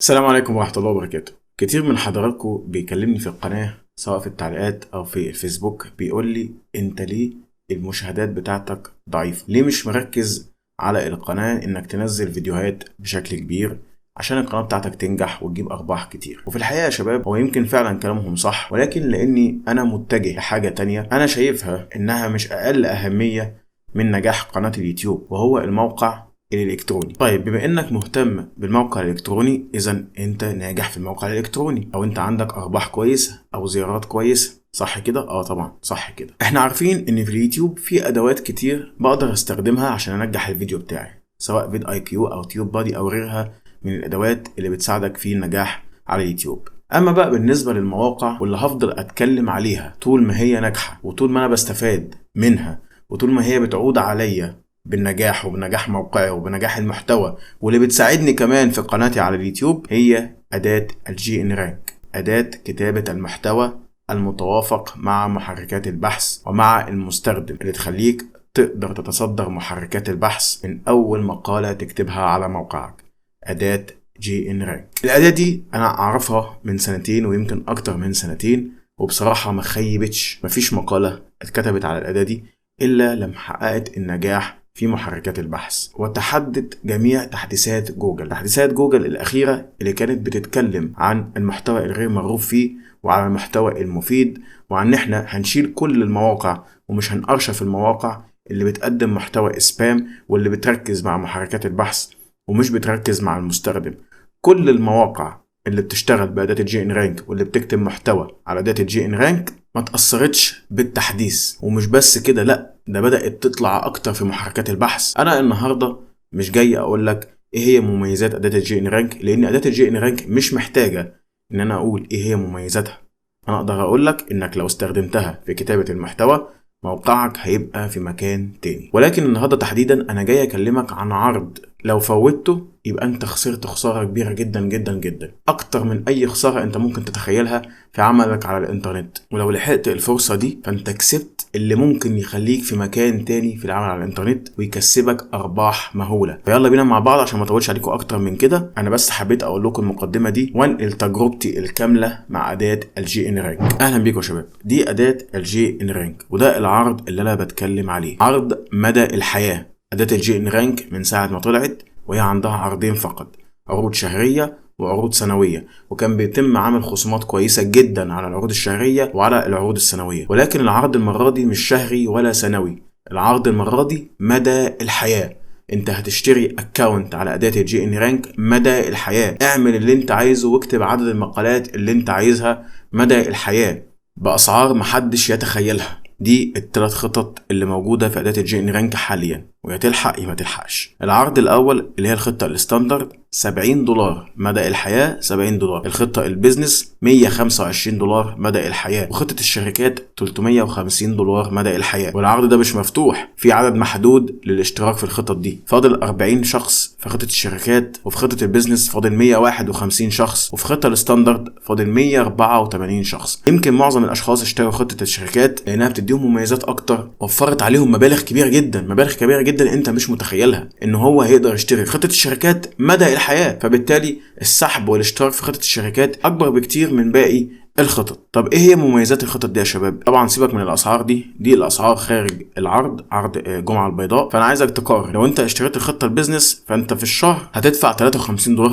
السلام عليكم ورحمة الله وبركاته. كتير من حضراتكم بيكلمني في القناة سواء في التعليقات أو في الفيسبوك، بيقول لي أنت ليه المشاهدات بتاعتك ضعيفة؟ ليه مش مركز على القناة إنك تنزل فيديوهات بشكل كبير عشان القناة بتاعتك تنجح وتجيب أرباح كتير؟ وفي الحقيقة يا شباب، هو يمكن فعلا كلامهم صح، ولكن لأني أنا متجه لحاجة تانية أنا شايفها إنها مش أقل أهمية من نجاح قناة اليوتيوب، وهو الموقع الإلكتروني. طيب، بما إنك مهتم بالموقع الإلكتروني، إذا أنت ناجح في الموقع الإلكتروني، أو أنت عندك أرباح كويسة أو زيارات كويسة، صح كده؟ طبعا صح كده. إحنا عارفين إن في اليوتيوب في أدوات كتير بقدر أستخدمها عشان أنجح الفيديو بتاعي، سواء فيد اي كيو أو تيوب بادي أو غيرها من الأدوات اللي بتساعدك في النجاح على اليوتيوب. أما بقى بالنسبة للمواقع واللي هفضل أتكلم عليها طول ما هي ناجحة وطول ما أنا بستفاد منها وطول ما هي بتعود عليا بالنجاح وبنجاح موقعي وبنجاح المحتوى، واللي بتساعدني كمان في قناتي على اليوتيوب، هي أداة الجي ان رانك، أداة كتابة المحتوى المتوافق مع محركات البحث ومع المستخدم، اللي تخليك تقدر تتصدر محركات البحث من أول مقالة تكتبها على موقعك. أداة جي ان رانك، الأداة دي أنا أعرفها من سنتين ويمكن أكتر من سنتين، وبصراحة ما خيبتش. مفيش مقالة اتكتبت على الأداة دي إلا لما حققت النجاح في محركات البحث وتحدت جميع تحديثات جوجل الأخيرة اللي كانت بتتكلم عن المحتوى الغير مرغوب فيه وعن المحتوى المفيد، وعن احنا هنشيل كل المواقع ومش هنأرشف المواقع اللي بتقدم محتوى سبام واللي بتركز مع محركات البحث ومش بتركز مع المستخدم. كل المواقع اللي بتشتغل بأداة الجي ان رانك واللي بتكتب محتوى على أداة الجي ان رانك ما تأثرتش بالتحديث، ومش بس كده، لا، ده بدأت تطلع أكتر في محركات البحث. أنا النهاردة مش جاي أقول لك إيه هي مميزات أداة الجي ان رانك، لأن أداة الجي ان رانك مش محتاجة إن أنا أقول إيه هي مميزاتها. أنا أقدر أقول لك إنك لو استخدمتها في كتابة المحتوى موقعك هيبقى في مكان تاني. ولكن النهاردة تحديدا أنا جاي أكلمك عن عرض لو فوتته يبقى أنت خسرت خسارة كبيرة جدا جدا جدا، أكتر من أي خسارة أنت ممكن تتخيلها في عملك على الإنترنت. ولو لحقت الفرصة دي فأنت كسبت اللي ممكن يخليك في مكان تاني في العمل على الإنترنت ويكسبك أرباح مهولة. فيلا بينا مع بعض عشان ما أطولش عليكم أكتر من كده. أنا بس حبيت أقول لكم المقدمة دي وانقل تجربتي الكاملة مع أداة الجي ان رانك. أهلا بيكم يا شباب، دي أداة الجي ان رانك، وده العرض اللي أنا بتكلم عليه، عرض مدى الحياة. أداة الجي ان رانك من ساعة ما طلعت وهي عندها عرضين فقط، عروض شهرية وعروض سنوية، وكان بيتم عمل خصومات كويسة جدا على العروض الشهرية وعلى العروض السنوية. ولكن العرض المرة دي مش شهري ولا سنوي، العرض المرة دي مدى الحياة. انت هتشتري اكاونت على أداة الجي ان رانك مدى الحياة، اعمل اللي انت عايزه واكتب عدد المقالات اللي انت عايزها مدى الحياة بأسعار محدش يتخيلها. دي الثلاث خطط اللي موجودة في أداة الجي ان رانك حاليا، ويا تلحق يا ما تلحقش. العرض الأول اللي هي الخطة الستاندرد $70 مدى الحياة، $70. الخطة البيزنس $125 مدى الحياة، وخطة الشركات $350 مدى الحياة. والعرض ده مش مفتوح، في عدد محدود للاشتراك في الخطط دي. فاضل 40 شخص في خطة الشركات، وفي خطة البيزنس فاضل 151 شخص، وفي خطة الستاندرد فاضل 184 شخص. يمكن معظم الأشخاص اشتروا خطة الشركات لأنها بتديهم مميزات أكتر، وفرت عليهم مبالغ كبيرة جدا انت مش متخيلها، ان هو هيقدر يشتري خطة الشركات مدى الحياة. فبالتالي السحب والاشتراك في خطة الشركات اكبر بكتير من باقي الخطط. طب ايه هي مميزات الخطط دي يا شباب؟ طبعا سيبك من الاسعار دي الاسعار خارج العرض، عرض جمعة البيضاء. فانا عايزك تقارن. لو انت اشتريت الخطة البيزنس فانت في الشهر هتدفع $53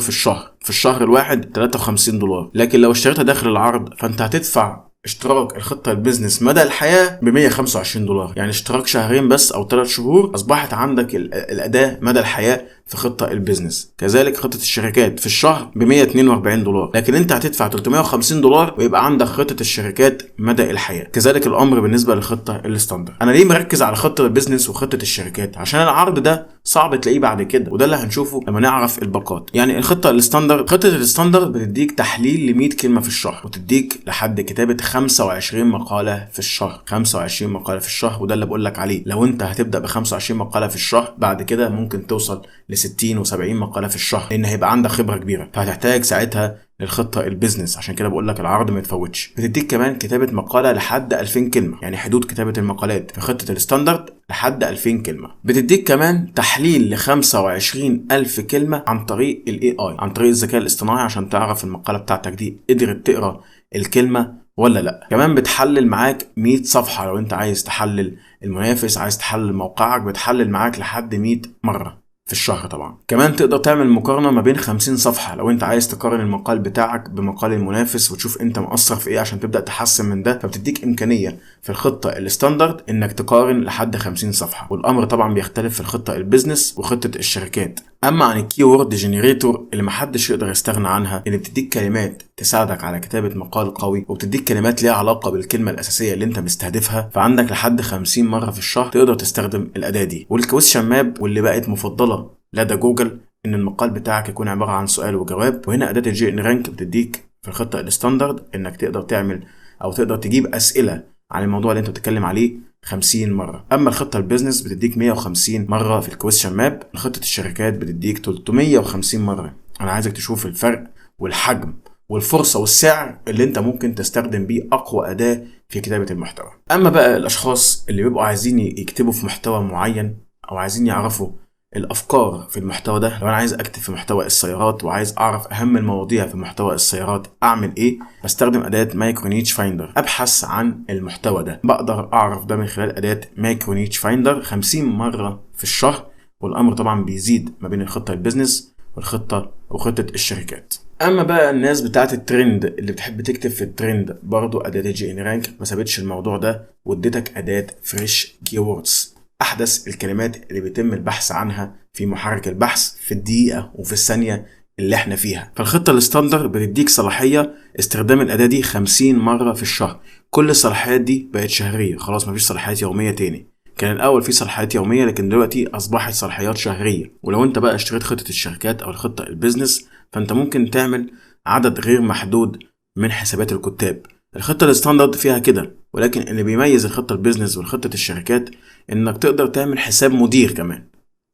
في الشهر الواحد $53. لكن لو اشتريتها داخل العرض فانت هتدفع اشتراك الخطة البيزنس مدى الحياة $125، يعني اشتراك شهرين بس او 3 شهور اصبحت عندك الاداة مدى الحياة في خطة البيزنس. كذلك خطة الشركات في الشهر $142، لكن انت هتدفع $350 ويبقى عندك خطة الشركات مدى الحياة. كذلك الامر بالنسبة للخطة الستاندرد. انا ليه مركز على خطة البيزنس وخطة الشركات؟ عشان العرض ده صعب تلاقيه بعد كده، وده اللي هنشوفه لما نعرف الباقات. يعني الخطة الستاندرد، خطة الستاندرد بتديك تحليل ل 100 كلمة في الشهر، وتديك لحد كتابة 25 مقالة في الشهر. 25 مقالة في الشهر، وده اللي بقول لك عليه. لو انت هتبدأ ب 25 مقالة في الشهر، بعد كده ممكن توصل ل 60 و70 مقالة في الشهر، لان هيبقى عندك خبرة كبيرة، فهتحتاج ساعتها للخطه البيزنس، عشان كده بقول لك العرض ما يتفوتش. بتديك كمان كتابه مقاله لحد 2000 كلمه، يعني حدود كتابه المقالات في خطه الستاندرد لحد 2000 كلمه. بتديك كمان تحليل ل 25000 كلمه عن طريق الاي اي، عن طريق الذكاء الاصطناعي، عشان تعرف المقاله بتاعتك دي قدرت تقرا الكلمه ولا لا. كمان بتحلل معاك 100 صفحه، لو انت عايز تحلل المنافس، عايز تحلل موقعك، بتحلل معاك لحد 100 مره في الشهر طبعا. كمان تقدر تعمل مقارنة ما بين 50 صفحة، لو انت عايز تقارن المقال بتاعك بمقال المنافس وتشوف انت مقصر في ايه عشان تبدأ تحسن من ده، فبتديك امكانية في الخطة الستاندرد انك تقارن لحد 50 صفحة. والامر طبعا بيختلف في الخطة البيزنس وخطة الشركات. اما عن الكي وورد جنريتور اللي محدش يقدر يستغنى عنها، اللي بتديك كلمات تساعدك على كتابة مقال قوي، وبتديك كلمات ليها علاقة بالكلمة الاساسية اللي انت مستهدفها، فعندك لحد 50 مرة في الشهر تقدر تستخدم الاداة دي. والكويستشن ماب واللي بقت مفضلة لدى جوجل، ان المقال بتاعك يكون عبارة عن سؤال وجواب. وهنا اداة الجي ان رانك بتديك في الخطة الستاندرد انك تقدر تعمل او تقدر تجيب اسئلة عن الموضوع اللي انت بتتكلم عليه 50 مرة. اما الخطة البيزنس بتديك 150 مرة في الكويستشن ماب. خطة الشركات بتديك 350 مرة. انا عايزك تشوف الفرق والحجم والفرصة والسعر اللي انت ممكن تستخدم بيه اقوى اداة في كتابة المحتوى. اما بقى الاشخاص اللي بيبقوا عايزين يكتبوا في محتوى معين او عايزين يعرفوا الافكار في المحتوى ده، لو انا عايز اكتب في محتوى السيارات وعايز اعرف اهم المواضيع في محتوى السيارات اعمل ايه، بستخدم اداة مايكرو نيتش فايندر. ابحث عن المحتوى ده، بقدر اعرف ده من خلال اداة مايكرو نيتش فايندر 50 مرة في الشهر. والامر طبعا بيزيد ما بين الخطة البيزنس وخطة الشركات. اما بقى الناس بتاعت الترند اللي بتحب تكتب في الترند، برضو اداة جي ان رانك ما سابتش الموضوع ده واديتك اداة فريش كيوردز، احدث الكلمات اللي بيتم البحث عنها في محرك البحث في الدقيقة وفي الثانية اللي احنا فيها. فالخطة الستاندر بتديك صلاحية استخدام الاداة دي 50 مرة في الشهر. كل الصلاحيات دي بقت شهرية، خلاص مفيش صلاحيات يومية تاني. كان الاول في صلاحيات يومية، لكن دلوقتي اصبحت صلاحيات شهرية. ولو انت بقى اشتريت خطة الشركات او الخطة البيزنس، فانت ممكن تعمل عدد غير محدود من حسابات الكتاب. الخطة الستاندرد فيها كده، ولكن اللي بيميز الخطة البيزنس والخطة الشركات انك تقدر تعمل حساب مدير كمان،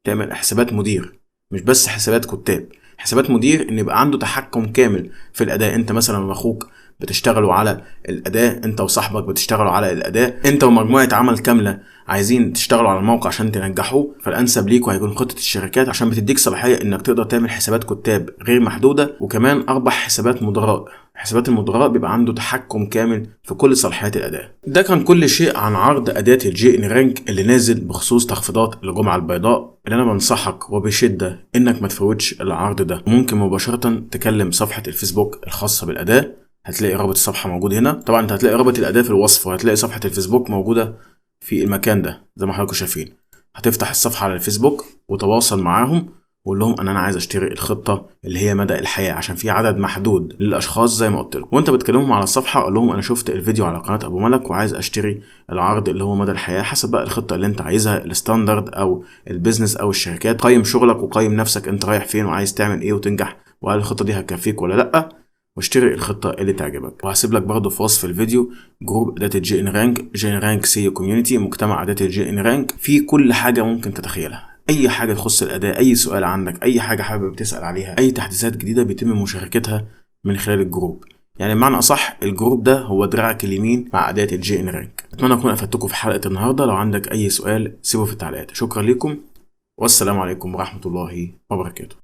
تعمل حسابات مدير، مش بس حسابات كتاب. حسابات مدير ان يبقى عنده تحكم كامل في الاداء. انت مثلا واخوك بتشتغلوا على الاداء، انت وصاحبك بتشتغلوا على الاداء، انت ومجموعة عمل كاملة عايزين تشتغلوا على الموقع عشان تنجحوه، فالانسب ليكوا هيكون خطة الشركات، عشان بتديك صلاحية انك تقدر تعمل حسابات كتاب غير محدودة، وكمان 4 حسابات مدراء. حسابات المدراء بيبقى عنده تحكم كامل في كل صلاحيات الاداء. ده كان كل شيء عن عرض اداة الجي ان رانك اللي نازل بخصوص تخفيضات الجمعة البيضاء، اللي انا بنصحك وبشدة انك ما تفوتش العرض ده. ممكن مباشرة تكلم صفحة الفيسبوك الخاصة بالاداة، هتلاقي رابط الصفحة موجود هنا. طبعا انت هتلاقي رابط الاداة في الوصف، وهتلاقي صفحة الفيسبوك موجودة في المكان ده زي ما حضراتكم شايفين. هتفتح الصفحة على الفيسبوك وتواصل معاهم وقول لهم ان انا عايز اشتري الخطة اللي هي مدى الحياة، عشان في عدد محدود للاشخاص زي ما قلت لكم. وانت بتكلمهم على الصفحة قول لهم انا شفت الفيديو على قناة ابو ملك وعايز اشتري العرض اللي هو مدى الحياة، حسب بقى الخطة اللي انت عايزها، الستاندرد او البيزنس او الشركات. قيم شغلك وقيم نفسك، انت رايح فين وعايز تعمل ايه وتنجح، وهل الخطة دي هتكفيك ولا لا، واشتري الخطة اللي تعجبك. وهسيب لك برضو في وصف الفيديو جروب اداة الجي ان رانك، جي ان رانك سيو كوميونتي، مجتمع اداة الجي ان رانك، في كل حاجة ممكن تتخيلها. اي حاجة تخص الاداء، اي سؤال عندك، اي حاجة حابب تسأل عليها، اي تحديثات جديدة بيتم مشاركتها من خلال الجروب. يعني بمعنى اصح الجروب ده هو دراعك اليمين مع اداة الجي ان رانك. اتمنى اكون افدتكم في حلقة النهاردة. لو عندك اي سؤال سيبه في التعليقات. شكرا لكم والسلام عليكم ورحمة الله وبركاته.